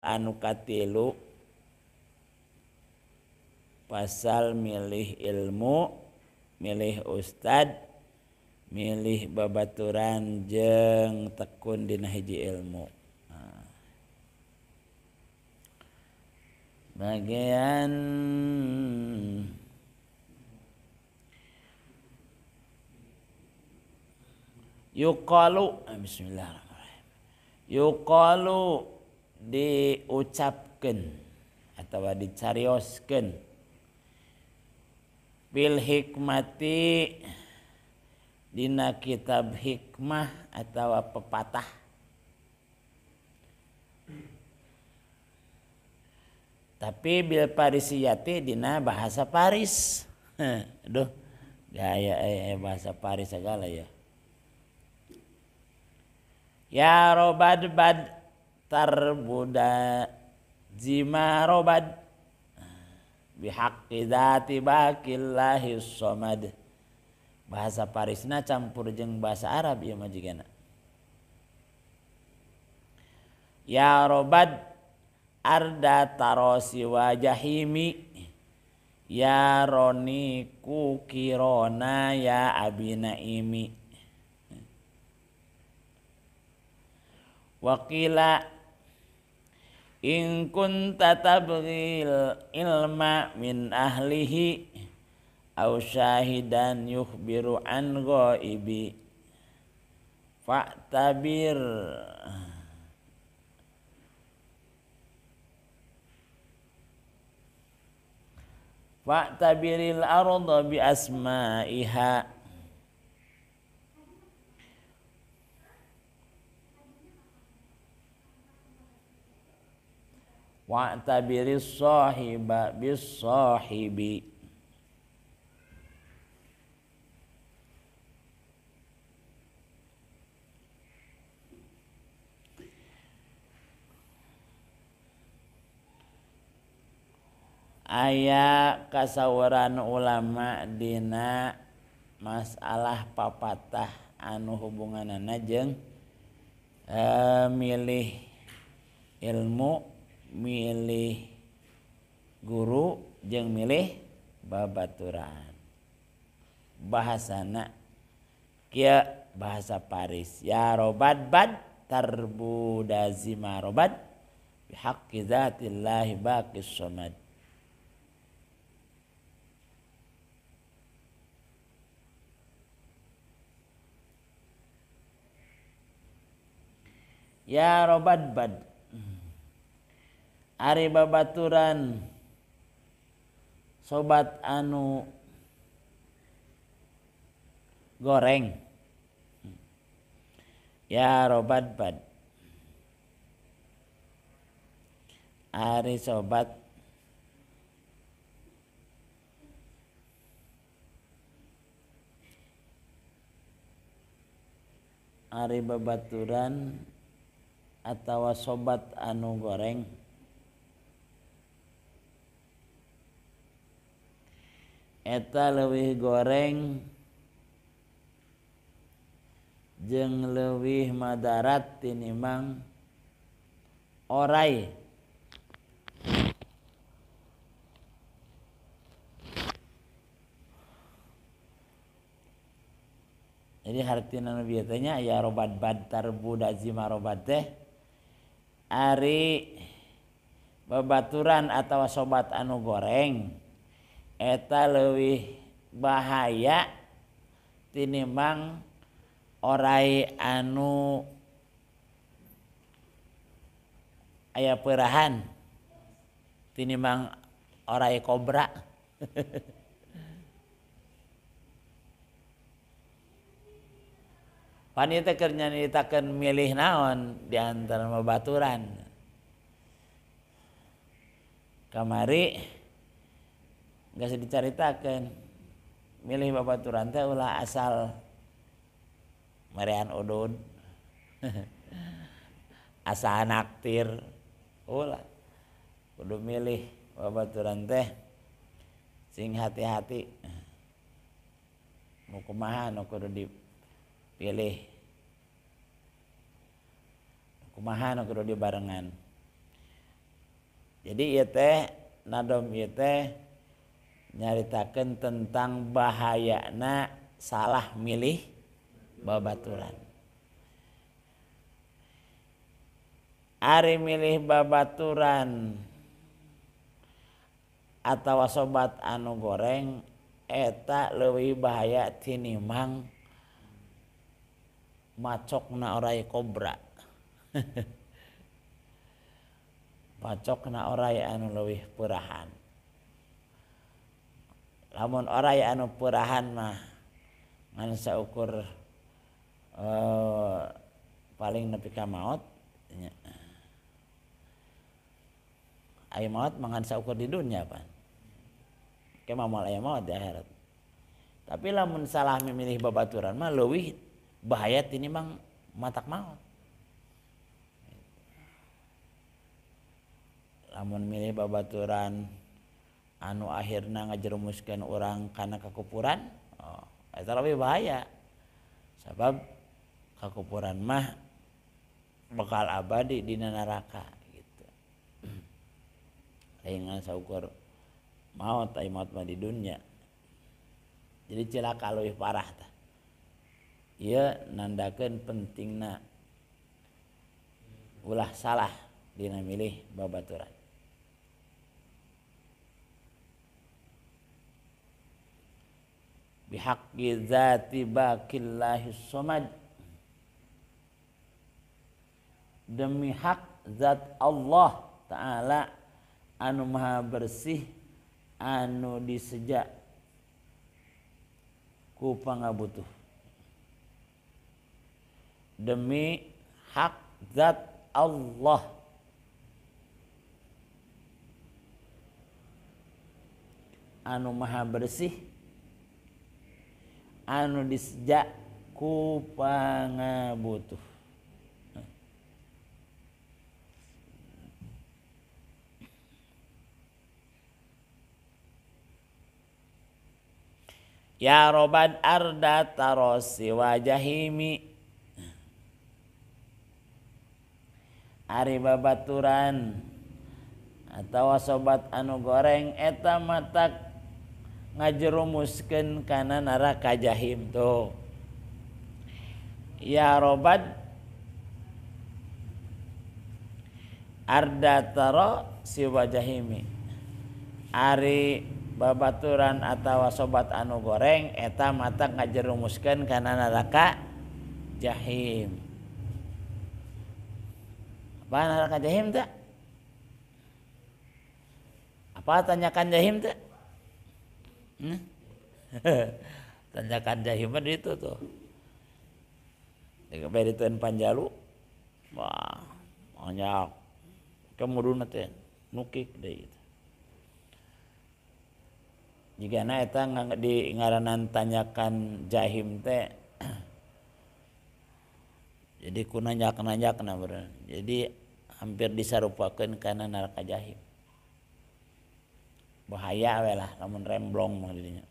anu katilu pasal milih ilmu, milih ustad, milih babaturan jeung tekun dina hiji ilmu. Bagian yuqalu, bismillahirrahmanirrahim. Yuqalu diucapkeun atawa dicarioskeun bil hikmati dina kitab hikmah atawa pepatah tapi bil parisiyati dina bahasa Paris. Aduh, gaya bahasa Paris segala ya. Ya robad bad tarbuda zima robad bihaqqi dzati baqillahi somad. Bahasa Parisna campur jeung bahasa Arab ieu majigana. Ya robad arda tarosi wajahimi ya roni kukirona ya abinaimi. Waqila in kunta tabghil ilma min ahlihi aw syahidan yukhbiru an ghaibi fa'tabir fa'tabiril arda bi asma'iha wa'tabiris sahiba bis sahibi. Aya kasawaran ulama dina masalah papatah anu hubunganana jeung milih ilmu, milih guru jeung milih babaturan. Bahasana kieu bahasa Paris. Ya robad bad tarbuda zima robad bihaqqi dzatillahi baqis somad. Ya robad bad ari babaturan sobat anu goreng. Ya robad bad ari sobat ari babaturan atawa sobat anu goreng eta leuwih goreng jeung leuwih madarat tinimbang oray. Jadi hartina nu bieu teh nya ya robad bad tarbuda zima robad teh ari babaturan atawa sobat anu goreng eta leuwih bahaya tinimbang oray anu aya peurahan, tinimbang oray kobra. Wanita keur nyaritakeun milih naon di antara babaturan. Kamari geus dicaritakeun milih babaturan teh ulah asal marean udud. Asa naktir ulah kudu milih babaturan teh sing hati-hati. Nu kumaha nu kudu dipilih, kumaha nu kudu dibarengan. Jadi ieu teh nadom ieu teh nyaritakeun tentang bahayana salah milih babaturan. Ari milih babaturan atawa sobat anu goreng eta leuwih bahaya tinimbang macokna oray kobra. Macokna oray anu leuwih peurahan. Lamun oray anu peurahan mah ngan saukur paling nepi ka maot nya. Aya maot mangan saukur di dunya pan. Ke moal aya maot di akhirat. Tapi lamun salah memilih babaturan mah leuwih bahaya tinimbang matak maot. Lamun milih babaturan anu akhirna ngajerumuskeun urang kana kakupuran, eta lebih bahaya. Sabab kakupuran mah bakal abadi dina neraka gitu. Lain saukur maot aya maot mah di dunya. Jadi cilaka leuwih parah tah. Ieu nandakeun pentingna ulah salah dina milih babaturan. Bihaqqi dzati baqillahis somad, demi hak zat Allah Ta'ala anu maha bersih anu diseja ku pangabutuh. Demi hak zat Allah anu maha bersih anu diseja ku pangabutuh. Ya robad arda tarosi wajahimi, ari babaturan atawa sobat anu goreng eta matak ngajerumuskeun kana neraka jahim tuh. Ya robad arda taro si wajahimi, ari babaturan atawa sobat anu goreng eta matak ngajerumuskeun kana neraka jahim. Apa neraka jahim teh? Apa tanyakan jahim teh? Tanyakan jahim mah itu tuh. Dikabeh diteun panjalu. Wah, banyak kemuduna teh nukik deui. Jigana eta di ngaranan tanyakan jahim teh. Jadi kunanyak-nanyakna beureun. Jadi hampir disarupakeun kana neraka jahim. Bahaya we lah lamun remblong mah didinya.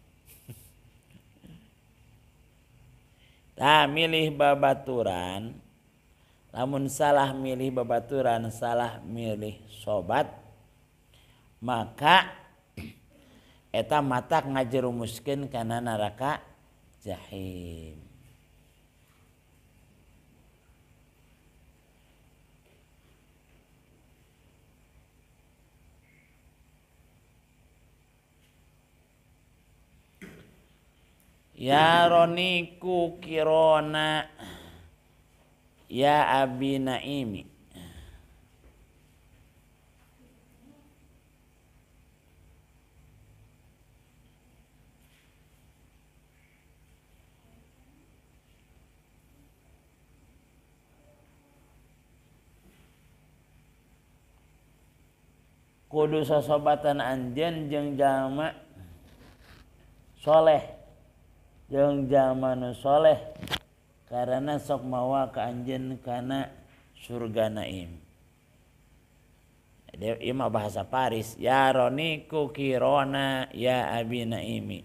Tah milih babaturan, lamun salah milih babaturan, salah milih sobat, maka eta matak ngajerumuskeun kana neraka jahim. Ya roniku kirona ya abi naimi, kudu sosobatan anjeun jeung jalma soleh, jeung jalma nu soleh karena sok mawa ka anjeun kana surga naim. Dia mah bahasa Paris. Ya roniku kirona ya abi naimi.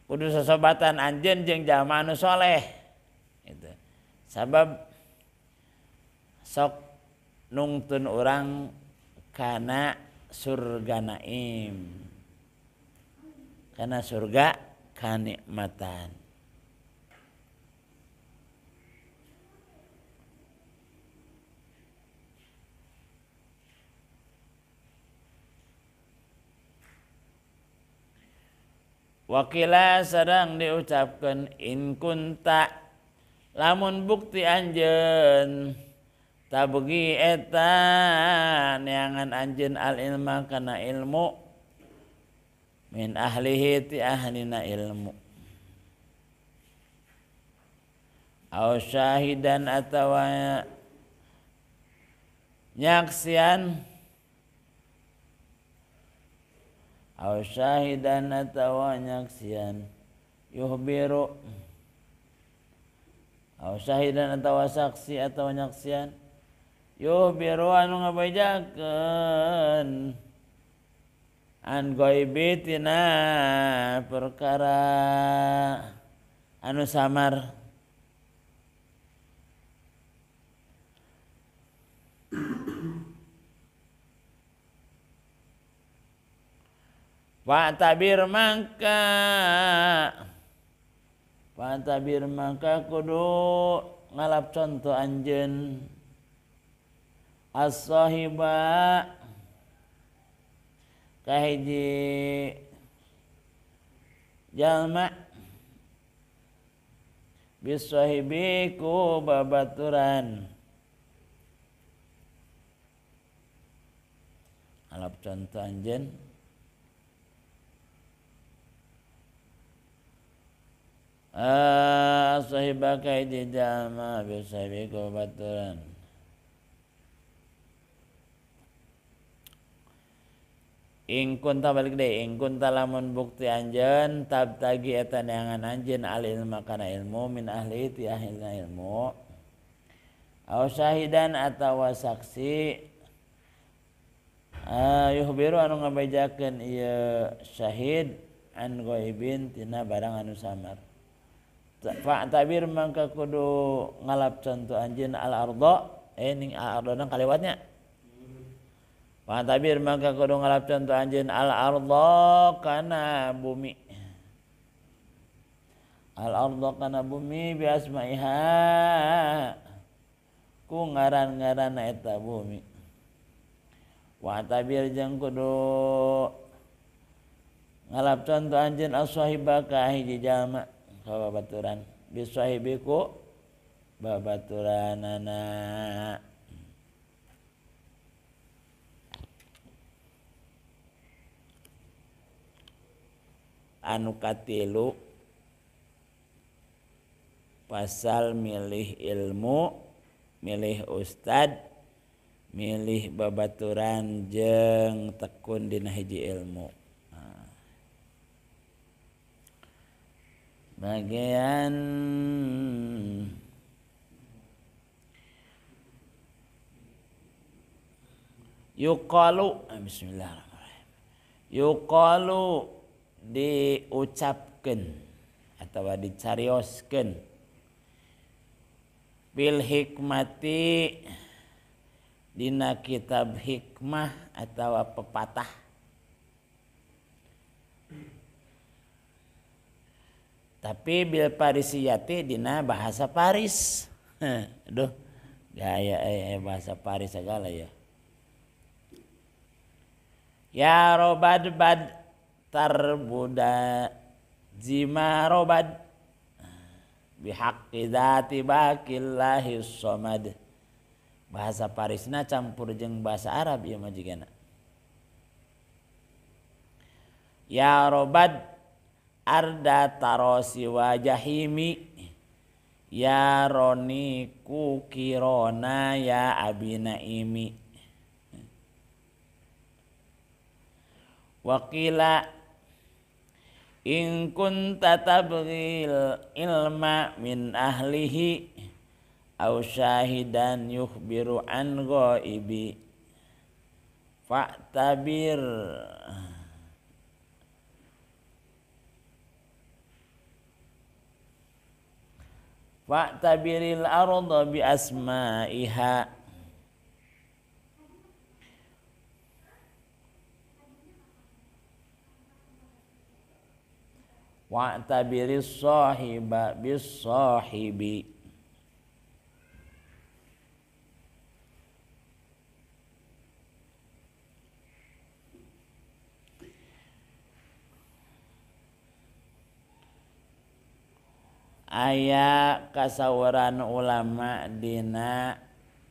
Kudu sosobatan anjeun jeung jalma nu soleh. Gitu. Sabab sok nungtun orang kana surga naim, kana surga kanikmatan. Wakila sedang diucapkan in kunta lamun bukti anjeun tabgi eta neangan anjeun al ilma kana ilmu min ahlihi ti ahlina ilmu au syahidan atawa nyaksian au syahidan atawa nyaksian yuhbiru au syahidan atawa saksi atawa nyaksian yuhbiru anu ngabajakeun an ghaibi tina perkara anu samar. Fa'tabir maka kudu ngalap contoh anjeun as-sahiba kahiji jalma bisahibi ku babaturan, ngalap contoh anjeun sahibaka idi jalma bisahibi ku babaturan. In kunta balik deh, in kunta lamun bukti anjeun tabtagi eta neangan anjeun al ilma kana ilmu min ahli ti ahlina ilmu au syahidan atawa saksi yuhbiru anu ngabajakeun ieu syahid an ghaibin tina barang anu samar. Fa tabir mangka kudu ngalap contoh anjeun al arda ning al arda kaliwatnya. Fa tabir mangka kudu ngalap contoh anjeun al arda kana bumi. Al arda kana bumi bi asmaiha ku ngaran-ngaranna eta bumi. Wa tabir jeung kudu ngalap contoh anjeun as-sahiba ka hiji jalma ka babaturan bi sahibiku babaturanana. Anu katilu pasal milih ilmu, milih ustad, milih babaturan jeung tekun dina hiji ilmu. Bagian yuqalu bismillahirrahmanirrahim. Yuqalu diucapkeun atawa dicarioskeun bil hikmati dina kitab hikmah atawa pepatah tapi bil parisiyati dina bahasa Paris. Aduh gaya bahasa Paris segala ya. Ya robad bad tarbuda zima robad bihaqqi dzati baqillahi somad. Bahasa Parisna campur jeung bahasa Arab ieu majigana. Ya robad arda tarosi wajahimi ya roni kukirona ya abinaimi. Wakila in kunta tabghil ilma min ahlihi aw syahidan yukhbiru an ghaibi fa'tabir fa'tabiril arda bi asma'iha wa'tabiris sahiba bis sahibi. Aya kasawaran ulama dina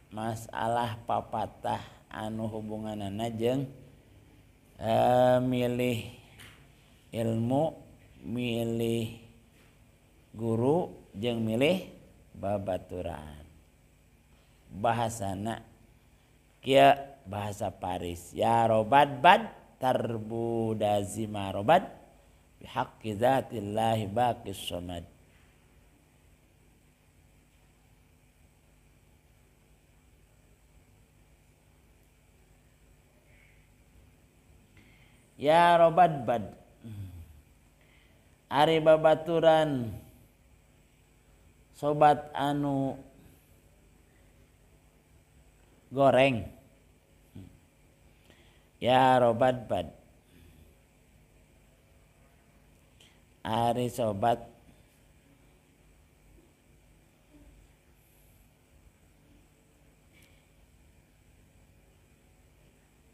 masalah papatah anu hubunganana jeung milih ilmu, milih guru jeung milih babaturan. Bahasana kieu bahasa Paris. Ya robad bad tarbu dazima robad bihaqqi dzatillahi baqis samad. Ya robad bad ari babaturan sobat anu goreng. Ya robad bad ari sobat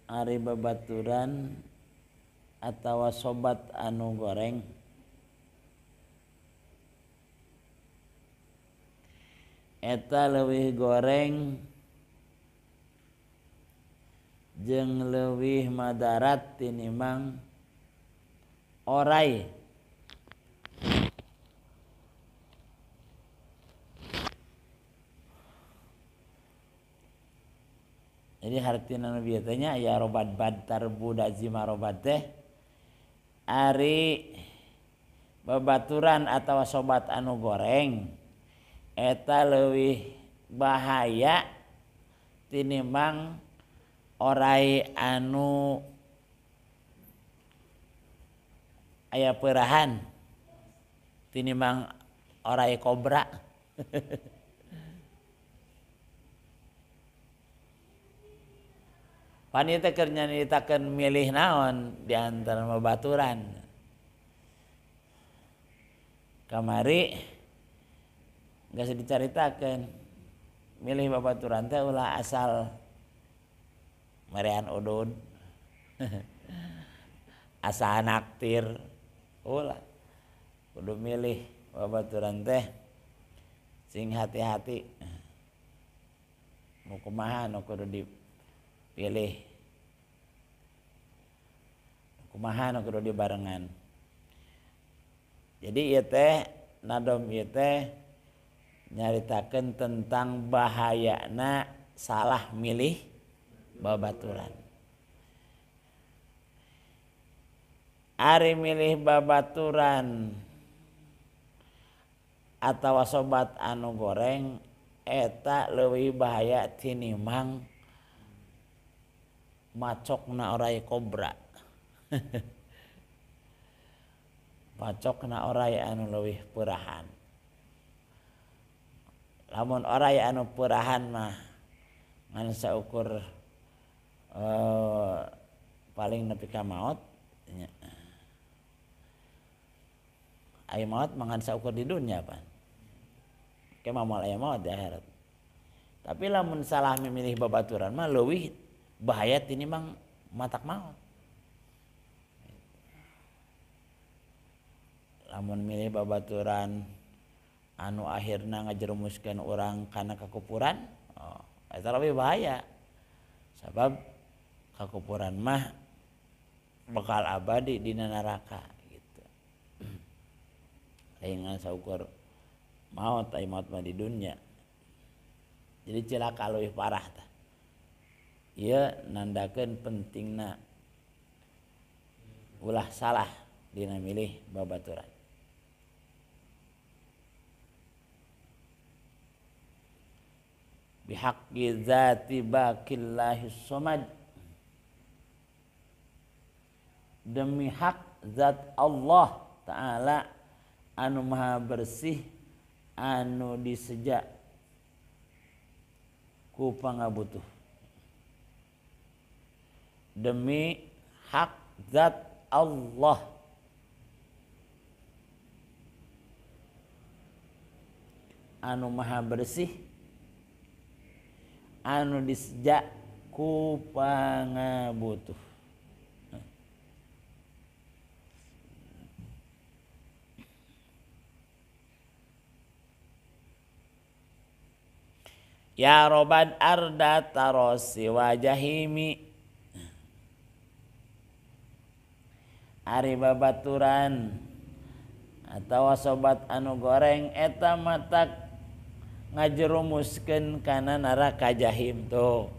ari babaturan atawa sobat anu goreng eta leuwih goreng jeung leuwih madarat tinimbang oray. Jadi hartina nu bieu teh nya ya robad bad tarbu dazima robad teh ari babaturan atawa sobat anu goreng eta leuwih bahaya tinimbang oray anu aya peurahan, tinimbang oray kobra. Wanita keur nyaritakeun milih naon di antara babaturan. Kamari geus dicaritakeun milih babaturan teh ulah asal marean udud. Asal naktir ulah kudu milih babaturan teh sing hati-hati. Nu kumaha nu kudu dipilih, kumaha nu kudu dibarengan. Jadi ieu teh nadom ieu teh nyaritakeun tentang bahayana salah milih babaturan. Ari milih babaturan atawa sobat anu goreng eta leuwih bahaya tinimbang macokna oray kobra. Macokna oray anu leuwih peurahan. Lamun oray anu peurahan mah ngan saukur paling nepi ka maot nya. Aya maot mangan saukur di dunya pan. Ke moal aya maot di akhirat. Tapi lamun salah memilih babaturan mah leuwih bahaya tinimbang matak maot. Lamun milih babaturan anu akhirna ngajerumuskeun urang kana kakupuran, eta lebih bahaya. Sabab kakupuran mah bakal abadi dina neraka gitu. Lain saukur maot ai maot mah di dunya. Jadi cilaka leuwih parah tah. Ieu nandakeun pentingna ulah salah dina milih babaturan. Bihaqqi dzati baqillahis samad, demi hak zat Allah Ta'ala anu maha bersih anu diseja ku pangabutuh. Demi hak zat Allah anu maha bersih anu disejak ku pangabutuh. Ya robad arda tarosi wajahimi, ari babaturan atawa sobat anu goreng eta matak ngajerumuskeun kana neraka jahim tuh.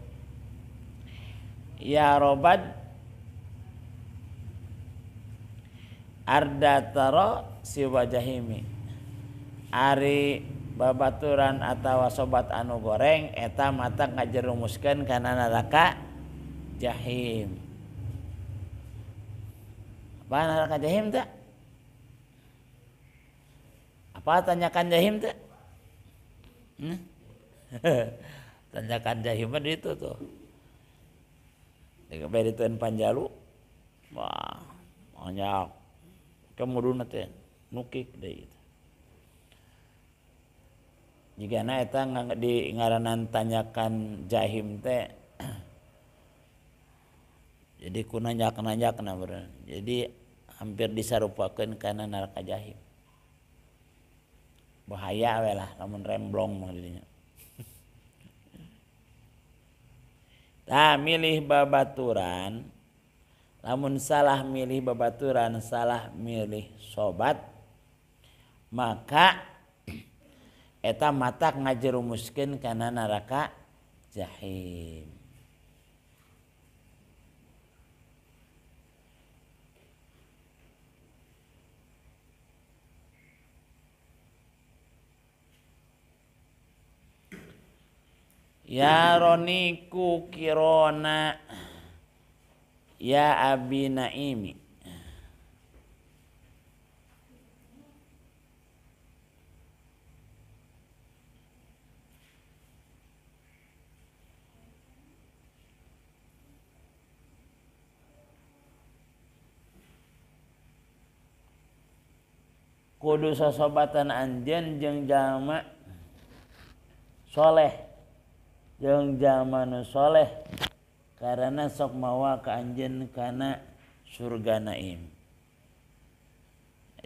Ya robad arda taro si wajahimi, ari babaturan atawa sobat anu goreng eta matak ngajerumuskeun kana neraka jahim. Apa neraka jahim teh? Apa tanyakan jahim teh? Tanyakan jahim di itu tuh. Dikabari tuan Panjalu. Wah, banyak kemuduna teh nukik deui itu. Jigana eta di ngaranan tanyakan jahim teh. Jadi kunanyak-nanyakna bener. Jadi hampir disarupakeun kana neraka jahim. Bahaya we lah lamun remblong mah didinya. Tah milih babaturan, lamun salah milih babaturan, salah milih sobat, maka eta matak ngajerumuskeun kana neraka jahim. Ya roniku kirona ya abi naimi, kudu sosobatan anjeun jeung jalma soleh jeung jalma nu soleh karena sok mawa ka anjeun kana surga naim.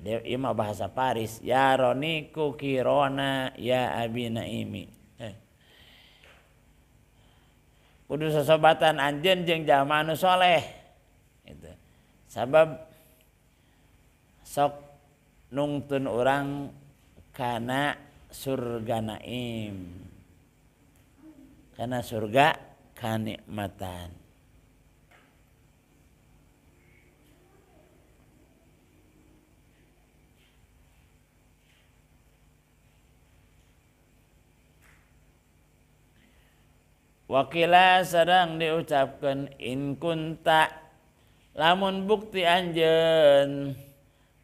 Dia mah bahasa Paris. Ya roniku kirona ya abi naimi. Kudu sosobatan anjeun jeung jalma nu soleh. Gitu. Sabab sok nungtun urang kana surga naim. Karena surga kanikmatan. Wakila sedang diucapkan in kunta lamun bukti anjeun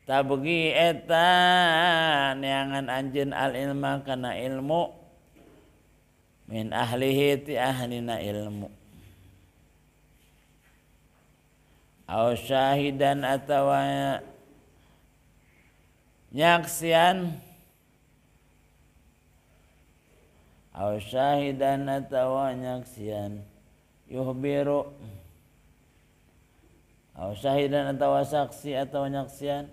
tabgi eta neangan anjeun al ilma kana ilmu min ahlihi ti ahlina ilmu au syahidan atawa nyaksian au syahidan atawa nyaksian yuhbiru au syahidan atawa saksi atawa nyaksian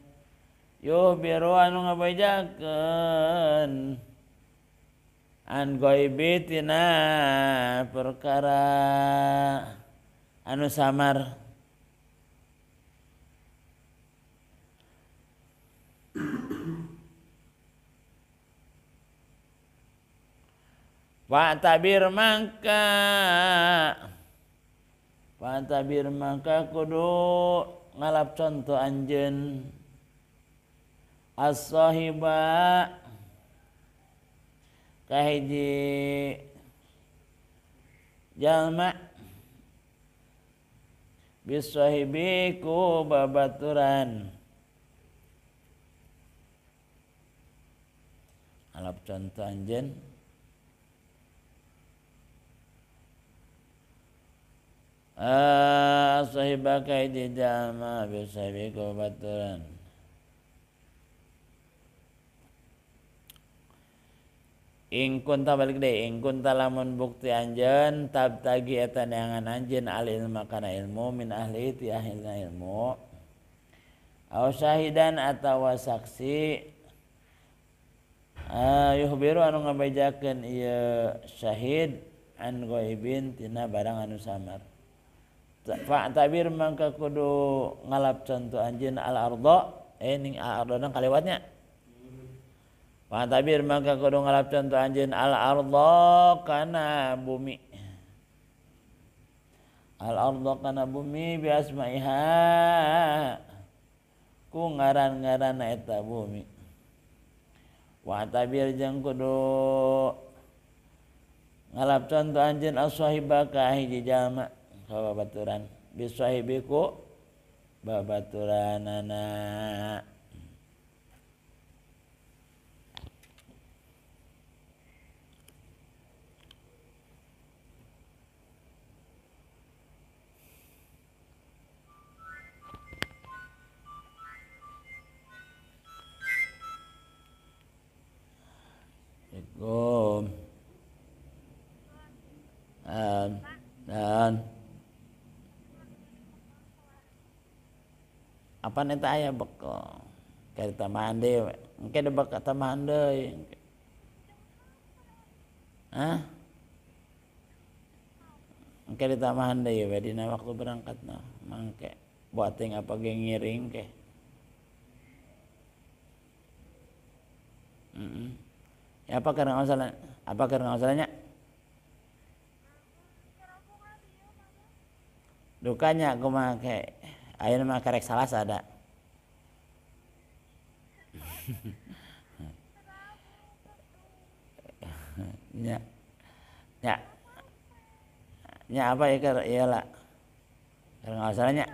yuhbiru anu ngabajakeun an ghaibi tina perkara anu samar. Fa'tabir maka kudu ngalap contoh anjeun as-sahiba kahiji jalma bisahibi ku babaturan. Alap contoh anjeun sahiba kahiji jalma bisahibi ku babaturan. In kunta balik deh, in kunta lamun bukti anjeun tabtagi eta neangan anjeun al ilma kana ilmu min ahli ti ahlina ilmu. Aw syahidan atawa saksi yuhbiru anu ngabejakeun ieu syahid an ghaibin tina barang anu samar. Fa tabir mangka kudu ngalapcan tu anjeun al arda ning al arda kalewatnya. Fa tabir mangka kudu ngalapcan tu anjeun al arda kana bumi. Al arda kana bumi bi asmaiha ku ngaran-ngaranna eta bumi. Wa tabir jeung kudu ngalapcan tu anjeun as-sahiba ka hiji jalma ka babaturan bi sahibiku babaturanana. Assalamualaikum. Dan apa neta aya bekal ka tambahan deui engke da bakal tambahan deui. Hah? Engke ditambahan deui we dina waktu berangkatna mangke buat teh apa ge ngiring ke. Ya apa karena masalah? Apa karena masalahnya? Dukanya kumaha ke ayeuna mah karek salas ada. Ya. Ya. Ya apa ya iyalah. Karena masalahnya